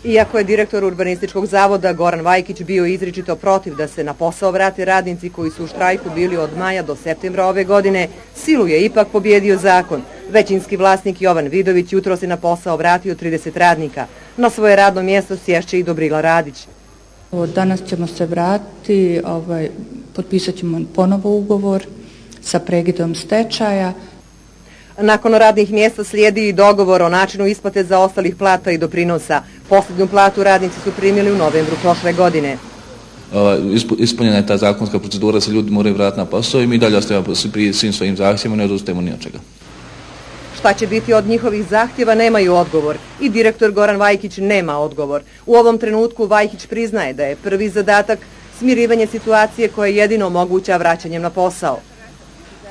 Iako je direktor Urbanističkog zavoda Goran Vajkić bio izričito protiv da se na posao vrate radnici koji su u štrajku bili od maja do septembra ove godine, silu je ipak pobjedio zakon. Većinski vlasnik Jovan Vidović jutros je na posao vratio 30 radnika. Na svoje radno mjesto sješće i Dobrila Radić. Danas ćemo se vratiti, potpisat ćemo ponovo ugovor sa prekidom stečaja. Nakon radnih mjesta slijedi i dogovor o načinu isplate zaostalih plata i doprinosa. Posljednju platu radnici su primili u novembru prošle godine. Ispunjena je ta zakonska procedura, se ljudi moraju vratiti na posao i mi dalje ostajemo pri svim svojim zahtjevima, ne odustajemo ni od čega. Šta će biti od njihovih zahtjeva nemaju odgovor i direktor Goran Vajkić nema odgovor. U ovom trenutku Vajkić priznaje da je prvi zadatak smirivanje situacije koje jedino omoguća vraćanjem na posao.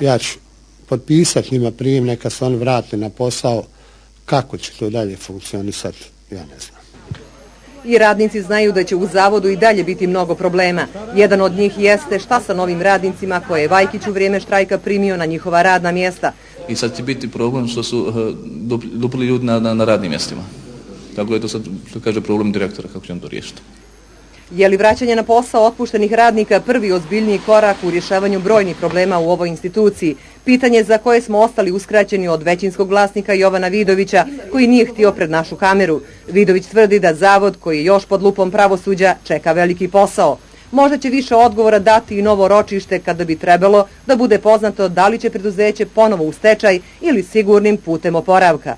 Ja ću potpisati njima prijem, neka se oni vrate na posao. Kako će to dalje funkcionisati, ja ne znam. I radnici znaju da će u zavodu i dalje biti mnogo problema. Jedan od njih jeste šta sa novim radnicima koje je Vajkić u vrijeme štrajka primio na njihova radna mjesta. I sad će biti problem što su dupli ljudi na radnim mjestima. Tako je to sad, što kaže, problem direktora, kako će on to riješiti. Je li vraćanje na posao otpuštenih radnika prvi ozbiljniji korak u rješavanju brojnih problema u ovoj instituciji? Pitanje za koje smo ostali uskraćeni od većinskog vlasnika Jovana Vidovića, koji nije htio pred našu kameru. Vidović tvrdi da zavod, koji je još pod lupom pravosuđa, čeka veliki posao. Možda će više odgovora dati i novo ročište kada bi trebalo da bude poznato da li će preduzeće ponovo u stečaj ili sigurnim putem oporavka.